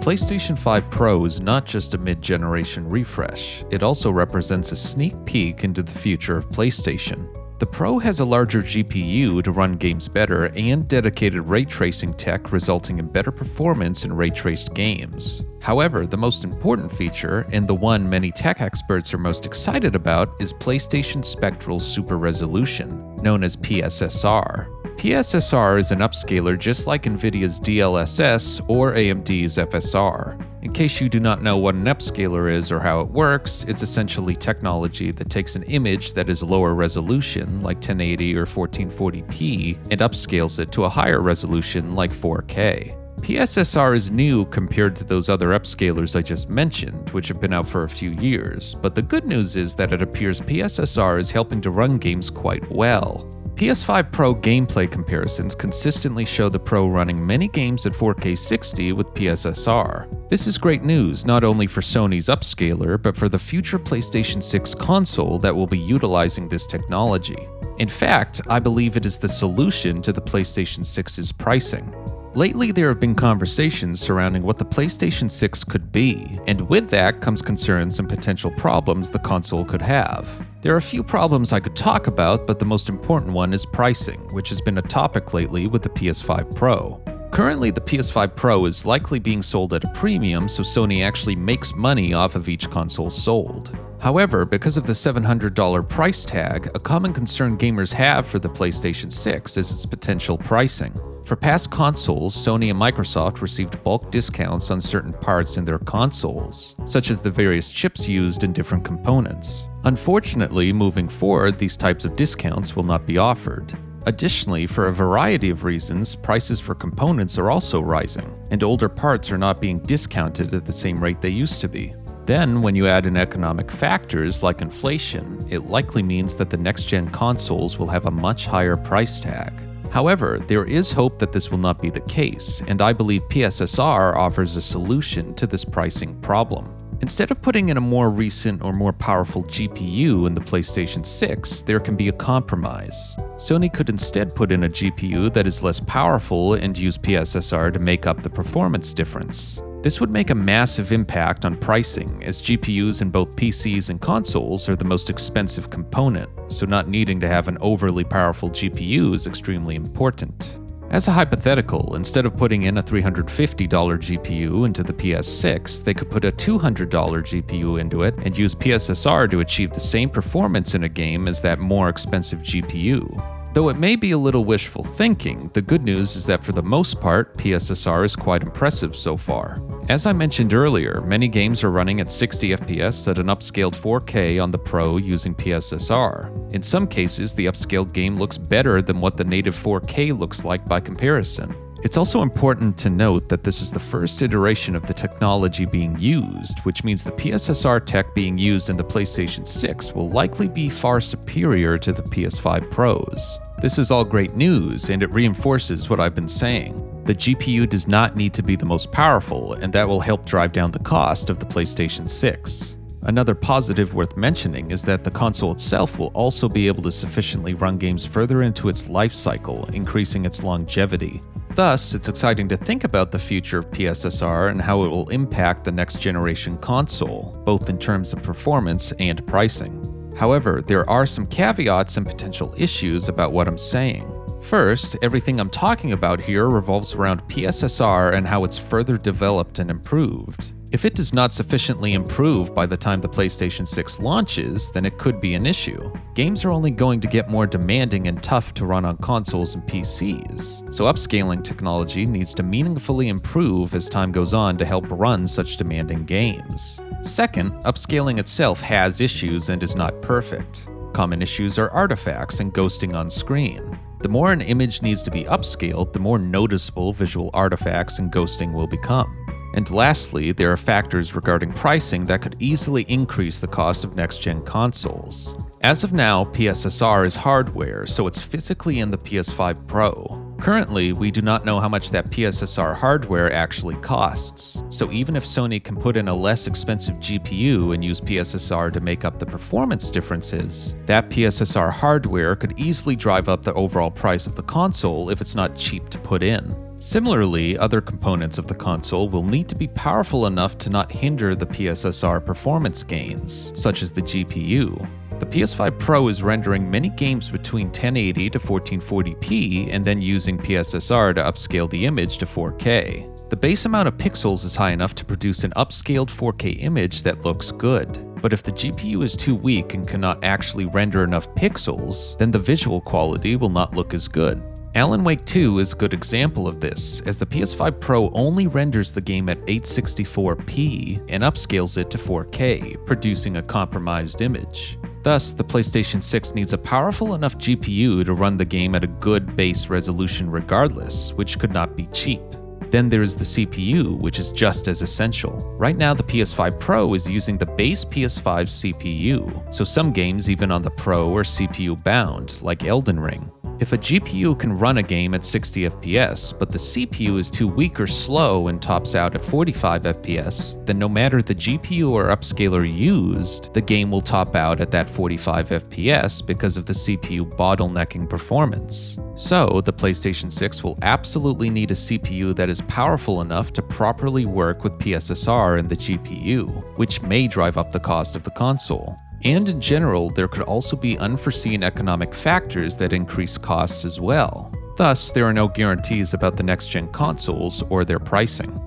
PlayStation 5 Pro is not just a mid-generation refresh, it also represents a sneak peek into the future of PlayStation. The Pro has a larger GPU to run games better and dedicated ray tracing tech resulting in better performance in ray-traced games. However, the most important feature, and the one many tech experts are most excited about, is PlayStation Spectral Super Resolution, known as PSSR. PSSR is an upscaler just like Nvidia's DLSS or AMD's FSR. In case you do not know what an upscaler is or how it works, it's essentially technology that takes an image that is lower resolution, like 1080 or 1440p, and upscales it to a higher resolution, like 4K. PSSR is new compared to those other upscalers I just mentioned, which have been out for a few years, but the good news is that it appears PSSR is helping to run games quite well. PS5 Pro gameplay comparisons consistently show the Pro running many games at 4K 60 with PSSR. This is great news not only for Sony's upscaler, but for the future PlayStation 6 console that will be utilizing this technology. In fact, I believe it is the solution to the PlayStation 6's pricing. Lately, there have been conversations surrounding what the PlayStation 6 could be, and with that comes concerns and potential problems the console could have. There are a few problems I could talk about, but the most important one is pricing, which has been a topic lately with the PS5 Pro. Currently, the PS5 Pro is likely being sold at a premium, so Sony actually makes money off of each console sold. However, because of the $700 price tag, a common concern gamers have for the PlayStation 6 is its potential pricing. For past consoles, Sony and Microsoft received bulk discounts on certain parts in their consoles, such as the various chips used in different components. Unfortunately, moving forward, these types of discounts will not be offered. Additionally, for a variety of reasons, prices for components are also rising, and older parts are not being discounted at the same rate they used to be. Then, when you add in economic factors like inflation, it likely means that the next-gen consoles will have a much higher price tag. However, there is hope that this will not be the case, and I believe PSSR offers a solution to this pricing problem. Instead of putting in a more recent or more powerful GPU in the PlayStation 6, there can be a compromise. Sony could instead put in a GPU that is less powerful and use PSSR to make up the performance difference. This would make a massive impact on pricing, as GPUs in both PCs and consoles are the most expensive component, so not needing to have an overly powerful GPU is extremely important. As a hypothetical, instead of putting in a $350 GPU into the PS6, they could put a $200 GPU into it and use PSSR to achieve the same performance in a game as that more expensive GPU. Though it may be a little wishful thinking, the good news is that for the most part, PSSR is quite impressive so far. As I mentioned earlier, many games are running at 60 FPS at an upscaled 4K on the Pro using PSSR. In some cases, the upscaled game looks better than what the native 4K looks like by comparison. It's also important to note that this is the first iteration of the technology being used, which means the PSSR tech being used in the PlayStation 6 will likely be far superior to the PS5 Pros. This is all great news, and it reinforces what I've been saying. The GPU does not need to be the most powerful, and that will help drive down the cost of the PlayStation 6. Another positive worth mentioning is that the console itself will also be able to sufficiently run games further into its life cycle, increasing its longevity. Thus, it's exciting to think about the future of PSSR and how it will impact the next generation console, both in terms of performance and pricing. However, there are some caveats and potential issues about what I'm saying. First, everything I'm talking about here revolves around PSSR and how it's further developed and improved. If it does not sufficiently improve by the time the PlayStation 6 launches, then it could be an issue. Games are only going to get more demanding and tough to run on consoles and PCs, so upscaling technology needs to meaningfully improve as time goes on to help run such demanding games. Second, upscaling itself has issues and is not perfect. Common issues are artifacts and ghosting on screen. The more an image needs to be upscaled, the more noticeable visual artifacts and ghosting will become. And lastly, there are factors regarding pricing that could easily increase the cost of next-gen consoles. As of now, PSSR is hardware, so it's physically in the PS5 Pro. Currently, we do not know how much that PSSR hardware actually costs, so even if Sony can put in a less expensive GPU and use PSSR to make up the performance differences, that PSSR hardware could easily drive up the overall price of the console if it's not cheap to put in. Similarly, other components of the console will need to be powerful enough to not hinder the PSSR performance gains, such as the GPU. The PS5 Pro is rendering many games between 1080 to 1440p and then using PSSR to upscale the image to 4K. The base amount of pixels is high enough to produce an upscaled 4K image that looks good. But if the GPU is too weak and cannot actually render enough pixels, then the visual quality will not look as good. Alan Wake 2 is a good example of this, as the PS5 Pro only renders the game at 864p and upscales it to 4K, producing a compromised image. Thus, the PlayStation 6 needs a powerful enough GPU to run the game at a good base resolution regardless, which could not be cheap. Then there is the CPU, which is just as essential. Right now, the PS5 Pro is using the base PS5 CPU, so some games even on the Pro are CPU bound, like Elden Ring. If a GPU can run a game at 60 FPS, but the CPU is too weak or slow and tops out at 45 FPS, then no matter the GPU or upscaler used, the game will top out at that 45 FPS because of the CPU bottlenecking performance. So, the PlayStation 6 will absolutely need a CPU that is powerful enough to properly work with PSSR and the GPU, which may drive up the cost of the console. And in general, there could also be unforeseen economic factors that increase costs as well. Thus, there are no guarantees about the next-gen consoles or their pricing.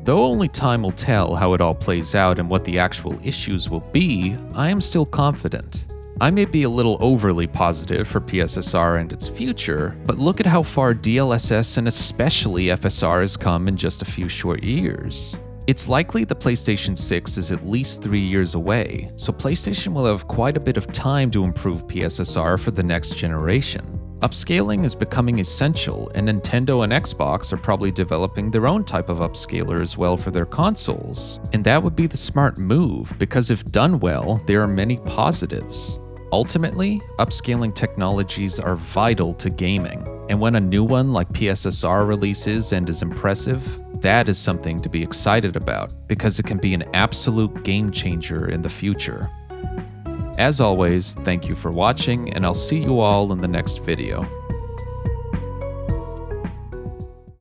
Though only time will tell how it all plays out and what the actual issues will be, I am still confident. I may be a little overly positive for PSSR and its future, but look at how far DLSS and especially FSR has come in just a few short years. It's likely the PlayStation 6 is at least 3 years away, so PlayStation will have quite a bit of time to improve PSSR for the next generation. Upscaling is becoming essential, and Nintendo and Xbox are probably developing their own type of upscaler as well for their consoles. And that would be the smart move, because if done well, there are many positives. Ultimately, upscaling technologies are vital to gaming, and when a new one like PSSR releases and is impressive, that is something to be excited about, because it can be an absolute game changer in the future. As always, thank you for watching, and I'll see you all in the next video.